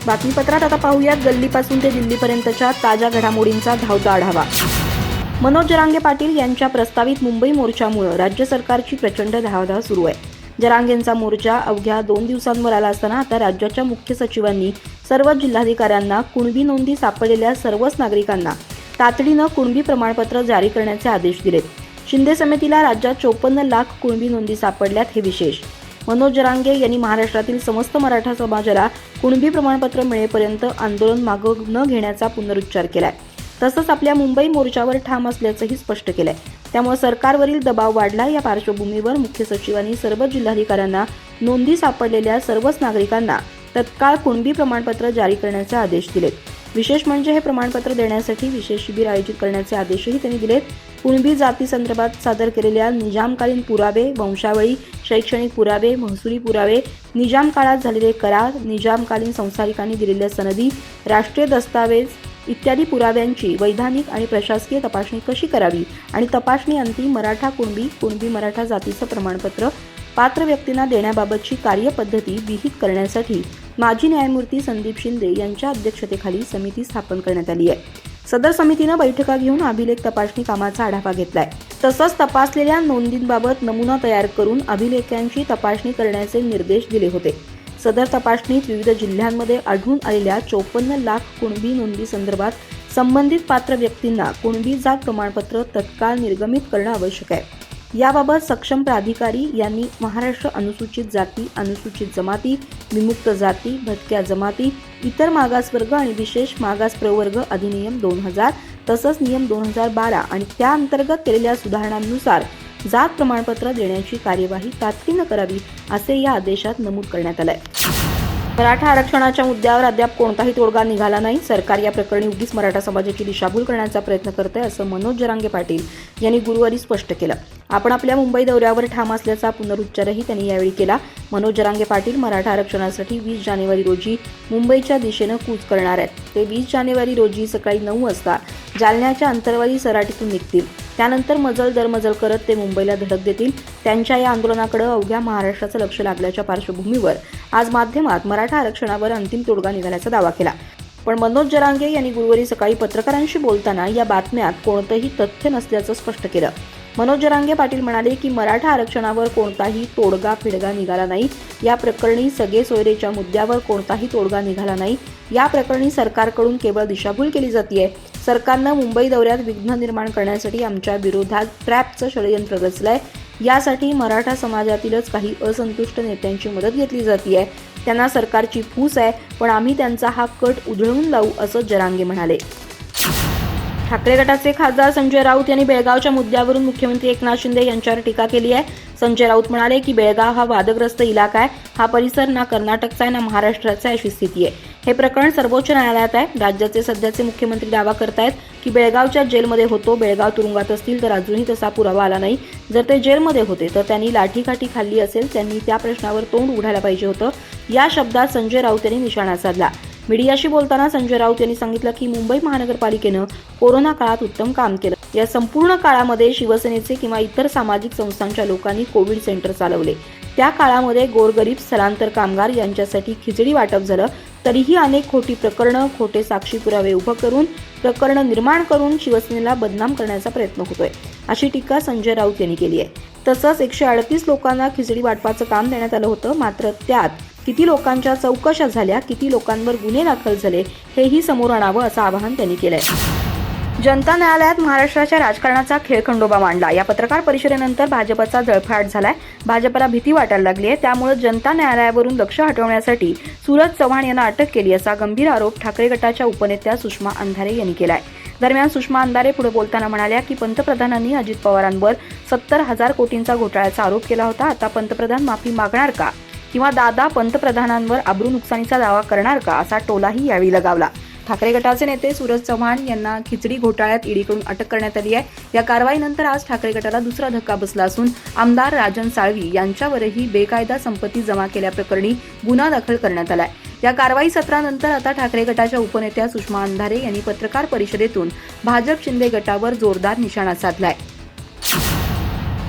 बातमीपत्रात आता पाहूयात गल्लीपासून ते दिल्लीपर्यंतच्या ताज्या घडामोडींचा धावता आढावा। मनोज जरांगे पाटील यांच्या प्रस्तावित मुंबई मोर्चामुळे राज्य सरकारची प्रचंड धावधाव सुरू आहे। जरांगेंचा मोर्चा अवघ्या 2 दिवसांवर आला असताना आता राज्याच्या मुख्य सचिवांनी सर्व जिल्हाधिकाऱ्यांना कुणबी नोंदी सापडलेल्या सर्वच नागरिकांना तातडीनं कुणबी प्रमाणपत्र जारी करण्याचे आदेश दिलेत। शिंदे समितीला राज्यात 54 लाख कुणबी नोंदी सापडल्यात हे विशेष। मनोज जरांगे यांनी महाराष्ट्रातील समस्त मराठा समाजाला कुणबी प्रमाणपत्र मिळेपर्यंत आंदोलन मागे न घेण्याचा पुनरुच्चार केलाय। तसंच आपल्या मुंबई मोर्चावर ठाम असल्याचंही स्पष्ट केलंय। त्यामुळे सरकारवरील दबाव वाढला। या पार्श्वभूमीवर मुख्य सचिवांनी सर्व जिल्हाधिकाऱ्यांना नोंदी सापडलेल्या सर्वच नागरिकांना तत्काळ कुणबी प्रमाणपत्र जारी करण्याचे आदेश दिलेत। विशेष म्हणजे हे प्रमाणपत्र देण्यासाठी विशेष शिबिर आयोजित करण्याचे आदेशही त्यांनी दिलेत। कुणबी जाती संदर्भात सादर केलेल्या निजामकालीन पुरावे, वंशावळी, शैक्षणिक पुरावे, महसुली पुरावे, निजाम काळात झालेले करार, निजामकालीन संसारिकांनी दिलेल्या सनदी, राष्ट्रीय दस्तावेज इत्यादी पुराव्यांची वैधानिक आणि प्रशासकीय तपासणी कशी करावी आणि तपासणी अंती मराठा कुणबी मराठा जातीचं प्रमाणपत्र पात्र व्यक्तींना देण्याबाबतची कार्यपद्धती विहित करण्यासाठी माजी न्यायमूर्ती संदीप शिंदे यांच्या अध्यक्षतेखाली समिती स्थापन करण्यात आली आहे। सदर समितीनं बैठका घेऊन अभिलेख तपासणी कामाचा आढावा घेतलाय। तसंच तपासलेल्या नोंदींबाबत नमुना तयार करून अभिलेखांची तपासणी करण्याचे निर्देश दिले होते। सदर तपासणीत विविध जिल्ह्यांमध्ये आढळून आलेल्या 54 लाख कुणबी नोंदी संदर्भात संबंधित पात्र व्यक्तींना कुणबी जात प्रमाणपत्र तत्काळ निर्गमित करणं आवश्यक आहे। याबाबत सक्षम प्राधिकारी यांनी महाराष्ट्र अनुसूचित जाती, अनुसूचित जमाती, विमुक्त जाती, भटक्या जमाती, इतर मागासवर्ग आणि विशेष मागास प्रवर्ग अधिनियम 2000 तसंच नियम 2012 आणि त्या अंतर्गत केलेल्या सुधारणांनुसार जात प्रमाणपत्र देण्याची कार्यवाही तातडीनं करावी असे या आदेशात नमूद करण्यात आलंय। मराठा आरक्षणाच्या मुद्द्यावर अद्याप कोणताही तोडगा निघाला नाही। सरकार या प्रकरणी उगीच मराठा समाजाची दिशाभूल करण्याचा प्रयत्न करते असं मनोज जरांगे पाटील यांनी गुरुवारी स्पष्ट केलं। आपण आपल्या मुंबई दौऱ्यावर ठाम असल्याचा पुनरुच्चारही त्यांनी यावेळी केला। मनोज जरांगे पाटील मराठा आरक्षणासाठी 20 जानेवारी रोजी मुंबईच्या दिशेनं कूच करणार आहेत। ते 20 जानेवारी रोजी सकाळी 9 वाजता जालन्याच्या अंतरवाली सराटीतून निघतील। त्यानंतर मजल दरमजल करत ते मुंबईला धडक देतील। त्यांच्या या आंदोलनाकडे अवघ्या महाराष्ट्राचं लक्ष लागल्याच्या पार्श्वभूमीवर आज माध्यमात मराठा आरक्षणावर अंतिम तोडगा निघाल्याचा दावा केला। पण मनोज जरांगे यांनी गुरुवारी सकाळी पत्रकारांशी बोलताना या बातम्यात कोणतंही तथ्य नसल्याचं स्पष्ट केलं। मनोज जरांगे पाटील म्हणाले की मराठा आरक्षणावर कोणताही तोडगा फिडगा निघाला नाही। या प्रकरणी सगळे सोयरेच्या मुद्द्यावर कोणताही तोडगा निघाला नाही। या प्रकरणी सरकारकडून केवळ दिशाभूल केली जाते। सरकारनं मुंबई दौऱ्यात विघ्न निर्माण करण्यासाठी आमच्या विरोधात ट्रॅपचं षडयंत्र रचलंय। यासाठी मराठा समाजातीलच काही असंतुष्ट नेत्यांची मदत घेतली जाते। त्यांना सरकारची फूस आहे, पण आम्ही त्यांचा हा कट उधळून लावू असं जरांगे म्हणाले। ठाकरे गटाचे खासदार संजय राऊत यांनी बेळगावच्या मुद्द्यावरून मुख्यमंत्री एकनाथ शिंदे यांच्यावर टीका केली आहे। संजय राऊत म्हणाले की बेळगाव हा वादग्रस्त इलाका आहे। हा परिसर ना कर्नाटकचा आहे ना महाराष्ट्राचा अशी स्थिती आहे। हे प्रकरण सर्वोच्च न्यायालयात आहे। राज्याचे सध्याचे मुख्यमंत्री दावा करतायत की बेळगावच्या जेलमध्ये होतो, बेळगाव तुरुंगात असतील तर अजूनही तसा पुरावा आला नाही। जर ते जेलमध्ये होते तर त्यांनी लाठीकाठी खाल्ली असेल, त्यांनी त्या प्रश्नावर तोंड उघडायला पाहिजे होतं। या शब्दात संजय राऊत यांनी निशाणा साधला। मीडियाशी बोलताना संजय राऊत यांनी सांगितलं की मुंबई महानगरपालिकेनं कोरोना काळात उत्तम काम केलं। या संपूर्ण काळामध्ये शिवसेनेचे किंवा इतर सामाजिक संस्थांच्या लोकांनी कोविड सेंटर चालवले। त्या काळामध्ये गोरगरीब स्थलांतर कामगार यांच्यासाठी खिचडी वाटप झालं। तरीही अनेक खोटी प्रकरणं, खोटे साक्षी पुरावे उभं करून प्रकरणं निर्माण करून शिवसेनेला बदनाम करण्याचा प्रयत्न होतोय, अशी टीका संजय राऊत यांनी केली आहे। तसंच 138 लोकांना खिचडी वाटपाचं काम देण्यात आलं होतं, मात्र त्यात किती लोकांच्या चौकशा झाल्या, किती लोकांवर गुन्हे दाखल झाले हेही समोर आणावं असं आवाहन त्यांनी केलंय। जनता न्यायालयात महाराष्ट्राच्या राजकारणाचा खेळखंडोबा मांडला। या पत्रकार परिषदेनंतर भाजपचा जळफाट झालाय। भाजपला भीती वाटायला लागली आहे। त्यामुळे जनता न्यायालयावरून लक्ष हटवण्यासाठी सूरज चव्हाण यांना अटक केली असा गंभीर आरोप ठाकरे गटाच्या उपनेत्या सुषमा अंधारे यांनी केलाय। दरम्यान सुषमा अंधारे पुढे बोलताना म्हणाल्या की पंतप्रधानांनी अजित पवारांवर 70,000 कोटींचा घोटाळ्याचा आरोप केला होता। आता पंतप्रधान माफी मागणार का किंवा दादा पंतप्रधानांवर आबरू नुकसानीचा दावा करणार का असा टोलाही यावेळी लगावला। ठाकरे गटाचे नेते सूरज चव्हाण यांना खिचडी घोटाळ्यात ईडीकडून अटक करण्यात आली आहे। या कारवाईनंतर आज ठाकरे गटाला दुसरा धक्का बसला असून आमदार राजन साळवी यांच्यावरही बेकायदा संपत्ती जमा केल्याप्रकरणी गुन्हा दाखल करण्यात आलाय। या कारवाई सत्रानंतर आता ठाकरे गटाच्या उपनेत्या सुषमा अंधारे यांनी पत्रकार परिषदेतून भाजप शिंदे गटावर जोरदार निशाणा साधलाय।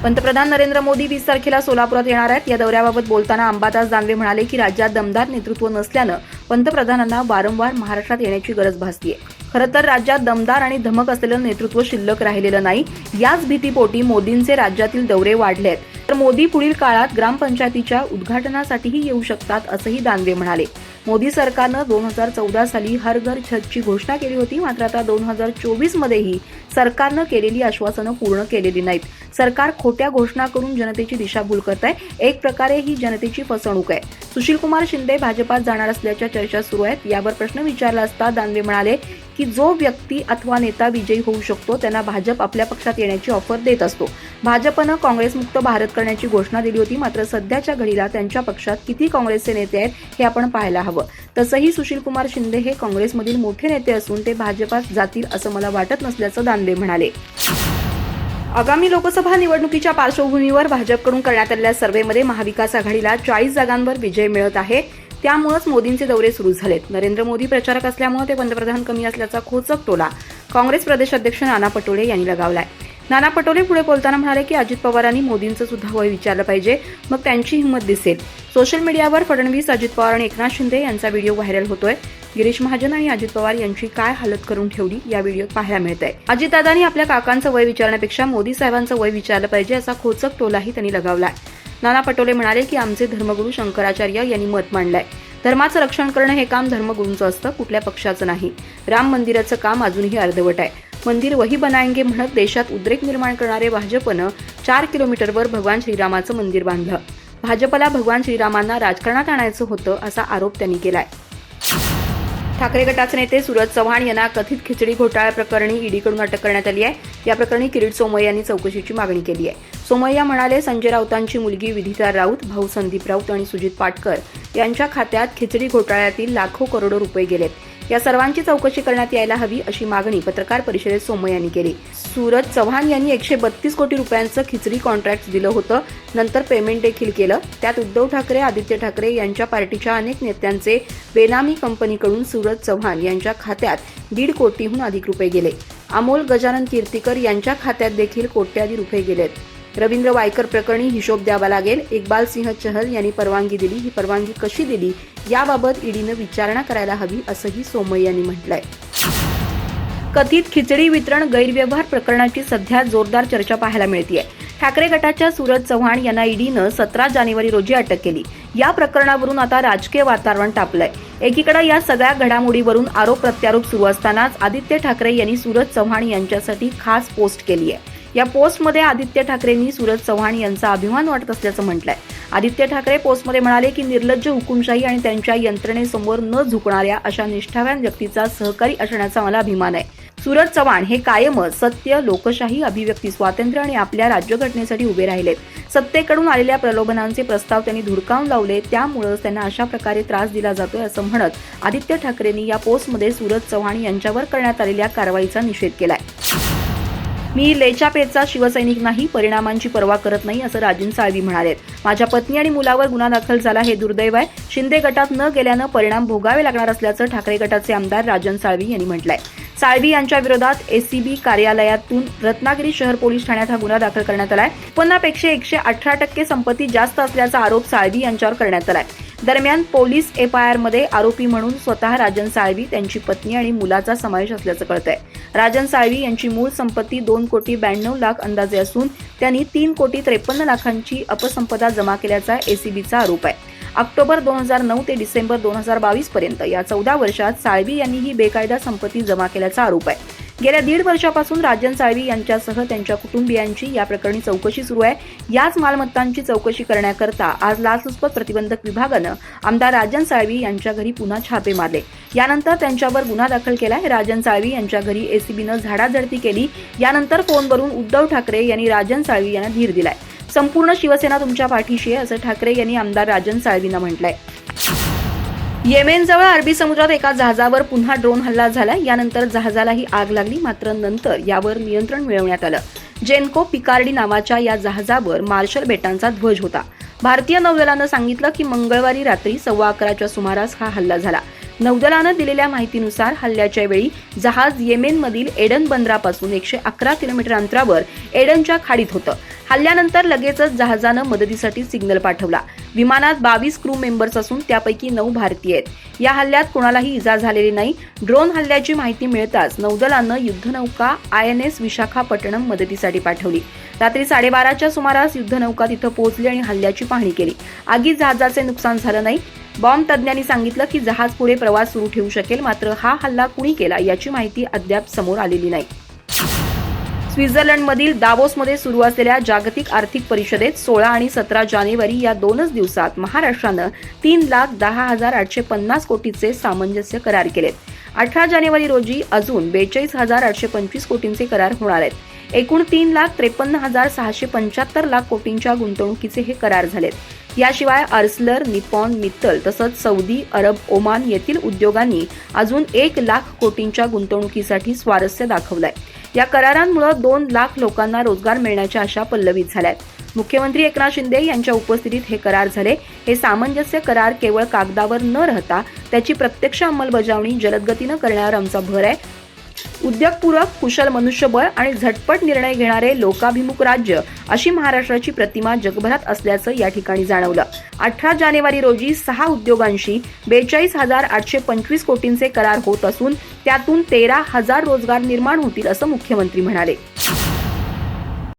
पंतप्रधान नरेंद्र मोदी 20 तारखेला सोलापुरात येणार आहेत। या दौऱ्याबाबत बोलताना अंबादास दानवे म्हणाले की राज्यात दमदार नेतृत्व नसल्यानं पंतप्रधानांना वारंवार महाराष्ट्रात येण्याची गरज भासतीये. खरं तर राज्यात दमदार आणि धमक असलेलं नेतृत्व शिल्लक राहिलेलं नाही. याच भीतीपोटी मोदींचे राज्यातील दौरे वाढले आहेत. तर मोदी पुढील काळात ग्रामपंचायतीच्या उद्घाटनासाठीही येऊ शकतात असंही दानवे म्हणाले. मोदी सरकारनं 2014 साली हर घर छतची घोषणा केली होती. मात्र आता 2024 मध्येही सरकारनं केलेली आश्वासनं पूर्ण केलेली नाहीत. सरकार खोट्या घोषणा करून जनतेची दिशाभूल करत आहे. एक प्रकारे ही जनतेची फसवणूक आहे. सुशीलकुमार शिंदे भाजपात जाणार असल्याच्या चर्चा सुरू आहेत. यावर प्रश्न विचारला असता दानवे म्हणाले की जो व्यक्ती अथवा नेता विजयी होऊ शकतो त्यांना भाजप आपल्या पक्षात येण्याची ऑफर देत असतो. भाजपनं काँग्रेसमुक्त भारत करण्याची घोषणा दिली होती. मात्र सध्याच्या घडीला त्यांच्या पक्षात किती काँग्रेसचे नेते आहेत हे आपण पाहायला हवं. तसंही सुशीलकुमार शिंदे हे काँग्रेसमधील मोठे नेते असून ते भाजपात जातील असं मला वाटत नसल्याचं दानवे म्हणाले. आगामी लोकसभा निवडणुकीच्या पार्श्वभूमीवर भाजपकडून करण्यात आलेल्या सर्व्हेमध्ये महाविकास आघाडीला 40 जागांवर विजय मिळत आहे. त्यामुळेच मोदींचे दौरे सुरू झालेत. नरेंद्र मोदी प्रचारक असल्यामुळे ते पंतप्रधान कमी असल्याचा खोचक टोला काँग्रेस प्रदेशाध्यक्ष नाना पटोले यांनी लगावलाय. नाना पटोले पुढे बोलताना म्हणाले की अजित पवारांनी मोदींचं सुद्धा वय विचारलं पाहिजे, मग त्यांची हिंमत दिसेल. सोशल मीडियावर फडणवीस, अजित पवार आणि एकनाथ शिंदे यांचा व्हिडिओ व्हायरल होतोय. गिरीश महाजन आणि अजित पवार यांची काय हालत करून ठेवली या व्हिडिओत पाहायला मिळतंय. अजितदादांनी आपल्या काकांचं वय विचारण्यापेक्षा मोदी साहेबांचं वय विचारलं पाहिजे असा खोचक टोलाही त्यांनी लगावलाय. नाना पटोले म्हणाले की आमचे धर्मगुरू शंकराचार्य यांनी मत मांडलंय. धर्माचं रक्षण करणं हे काम धर्मगुरूंचं असतं, कुठल्या पक्षाचं नाही. राम मंदिराचं काम अजूनही अर्धवट आहे. मंदिर वही बनाएंगे म्हणत देशात उद्रेक निर्माण करणारे भाजपनं 4 किलोमीटरवर भगवान श्रीरामाचं मंदिर बांधलं. भाजपला भगवान श्रीरामांना राजकारणात आणायचं होतं असा आरोप त्यांनी केलाय. ठाकरे गटाचे नेते सूरज चव्हाण यांना कथित खिचडी घोटाळा प्रकरणी ईडीकडून अटक करण्यात आली आहे. या प्रकरणी किरीट सोमय्या यांनी चौकशीची मागणी केली आहे. सोमय्या म्हणाले संजय राऊतांची मुलगी विधिता राऊत, भाऊ संदीप राऊत आणि सुजित पाटकर यांच्या खात्यात खिचडी घोटाळ्यातील लाखो करोडो रुपये गेलेत. या सर्वांची चौकशी करण्यात यायला हवी अशी मागणी पत्रकार परिषदेत सोमय्या यांनी केली. सूरज चव्हाण यांनी 132 कोटी रुपयांचं खिचडी कॉन्ट्रॅक्ट दिलं होतं. नंतर पेमेंट देखील केलं. त्यात उद्धव ठाकरे, आदित्य ठाकरे यांच्या पार्टीच्या अनेक नेत्यांचे बेनामी कंपनीकडून सूरज चव्हाण यांच्या खात्यात 1.5 कोटीहून अधिक रुपये गेले. अमोल गजानन कीर्तीकर यांच्या खात्यात देखील कोट्याधी रुपये गेलेत. रवींद्र वायकर प्रकरणी हिशोब द्यावा लागेल. इक्बाल सिंह चहल यांनी परवानगी दिली. ही परवानगी कशी दिली याबाबत ईडीनं विचारणा करायला हवी असंही सोमय्या यांनी म्हटलंय. कथित खिचडी वितरण गैरव्यवहार प्रकरणाची सध्या जोरदार चर्चा पाहायला मिळतेय. ठाकरे गटाच्या सूरज चव्हाण यांना ईडीनं 17 जानेवारी रोजी अटक केली. या प्रकरणावरून आता राजकीय वातावरण तापलंय. एकीकडे या सगळ्या घडामोडीवरून आरोप प्रत्यारोप सुरू असतानाच आदित्य ठाकरे यांनी सूरज चव्हाण यांच्यासाठी खास पोस्ट केली आहे. या पोस्टमध्ये आदित्य ठाकरेंनी सूरज चव्हाण यांचा अभिमान वाटत असल्याचं म्हटलंय. आदित्य ठाकरे पोस्टमध्ये म्हणाले की निर्लज्ज हुकुमशाही आणि त्यांच्या यंत्रणेसमोर न झुकणाऱ्या अशा निष्ठावान व्यक्तीचा सहकारी असण्याचा मला अभिमान आहे. सूरज चव्हाण हे कायमच सत्य, लोकशाही, अभिव्यक्ती स्वातंत्र्य आणि आपल्या राज्यघटनेसाठी उभे राहिलेत. सत्तेकडून आलेल्या प्रलोभनांचे प्रस्ताव त्यांनी धुडकावून लावले. त्यामुळेच त्यांना अशा प्रकारे त्रास दिला जातोय असं म्हणत आदित्य ठाकरेंनी या पोस्टमध्ये सूरज चव्हाण यांच्यावर करण्यात आलेल्या कारवाईचा निषेध केलाय. मी लेचा पेचा शिवसैनिक नाही, परिणामांची पर्वा करत नाही असं राजन साळवी म्हणालेत. माझ्या पत्नी आणि मुलावर गुन्हा दाखल झाला हे दुर्दैव आहे. शिंदे गटात न गेल्यानं परिणाम भोगावे लागणार असल्याचं ठाकरे गटाचे आमदार राजन साळवी यांनी म्हटलंय. साळवी यांच्या विरोधात एसीबी कार्यालयातून रत्नागिरी शहर पोलीस ठाण्यात हा गुन्हा दाखल करण्यात आलाय. उत्पन्नापेक्षा 118% संपत्ती जास्त असल्याचा आरोप साळवी यांच्यावर करण्यात आलाय. दरम्यान पोलीस एफआयआर मध्ये आरोपी म्हणून स्वतः राजन साळवी, त्यांची पत्नी आणि मुलाचा समावेश असल्याचं कळतंय. राजन साळवी यांची मूळ संपत्ती 2,92,00,000 अंदाजे असून त्यांनी 3,53,00,000ची अपसंपदा जमा केल्याचा एसीबीचा आरोप आहे. ऑक्टोबर 2009 ते डिसेंबर 2022 पर्यंत या 14 वर्षात साळवी यांनी ही बेकायदा संपत्ती जमा केल्याचा आरोप आहे. गेल्या 1.5 वर्षापासून राजन साळवी यांच्यासह त्यांच्या कुटुंबियांची या प्रकरणी चौकशी सुरू आहे. याच मालमत्तांची चौकशी करण्याकरता आज लाचलुचपत प्रतिबंधक विभागानं आमदार राजन साळवी यांच्या घरी पुन्हा छापे मारले. यानंतर त्यांच्यावर गुन्हा दाखल केलाय. राजन साळवी यांच्या घरी एसीबीनं झाडाझडती केली. यानंतर फोनवरून उद्धव ठाकरे यांनी राजन साळवी यांना धीर दिलाय. संपूर्ण शिवसेना तुमच्या पाठीशी आहे असं ठाकरे यांनी आमदार राजन साळवींना म्हटलंय. येमेनजवळ अरबी समुद्रात एका जहाजावर पुन्हा ड्रोन हल्ला झाला. यानंतर जहाजालाही आग लागली. मात्र नंतर यावर नियंत्रण मिळवण्यात आलं. जेनको पिकार्डी नावाच्या या जहाजावर मार्शल बेटांचा ध्वज होता. भारतीय नौदलानं सांगितलं की मंगळवारी रात्री 11:15च्या सुमारास हा हल्ला झाला. नौदलानं दिलेल्या माहितीनुसार हल्ल्याच्या वेळी जहाज येमेनमधील एडन बंदरापासून 111 किलोमीटर अंतरावर एडनच्या खाडीत होतं. हल्ल्यानंतर लगेचच जहाजानं मदतीसाठी सिग्नल पाठवला. विमानात 22 क्रू मेंबर्स असून त्यापैकी 9 भारतीय आहेत. या हल्ल्यात कोणालाही इजा झालेली नाही. ड्रोन हल्ल्याची माहिती मिळताच नौदलानं युद्धनौका INS विशाखापट्टणम मदतीसाठी पाठवली. रात्री 12:30च्या सुमारास युद्धनौका तिथं पोहोचली आणि हल्ल्याची पाहणी केली. आगीत जहाजाचे नुकसान झालं नाही. बॉम्ब तज्ज्ञांनी सांगितलं की जहाज पुढे प्रवास सुरू ठेवू शकेल. मात्र हा हल्ला कुणी केला याची माहिती अद्याप समोर आलेली नाही. स्वित्झर्लंडमधील दावोसमध्ये सुरू असलेल्या जागतिक आर्थिक परिषदेत 16 आणि 17 जानेवारी या दोनच दिवसात महाराष्ट्रानं 3,10,850 कोटीचे सामंजस्य करार केलेत. 18 जानेवारी रोजी अजून 42,825 कोटींचे करार होणार आहेत. एकूण 3,53,675 कोटींच्या गुंतवणुकीचे हे करार झालेत. याशिवाय आर्सलर, निपॉन, मित्तल तसंच सौदी अरब, ओमान येथील उद्योगांनी अजून 1,00,000 कोटींच्या गुंतवणुकीसाठी स्वारस्य दाखवलंय. या करारांमुळे 2,00,000 लोकांना रोजगार मिळण्याच्या आशा पल्लवित झाल्यात. मुख्यमंत्री एकनाथ शिंदे यांच्या उपस्थितीत हे करार झाले. हे सामंजस्य करार केवळ कागदावर न राहता त्याची प्रत्यक्ष अंमलबजावणी जलद गतीनं करण्यावर आमचा भर आहे. उद्योगपूरक, कुशल मनुष्यबळ आणि झटपट निर्णय घेणारे लोकाभिमुख राज्य अशी महाराष्ट्राची प्रतिमा जगभरात असल्याचं या ठिकाणी जाणवलं. 18 जानेवारी रोजी 6 उद्योगांशी 42,825 कोटींचे करार होत असून त्यातून 13,000 रोजगार निर्माण होतील असं मुख्यमंत्री म्हणाले.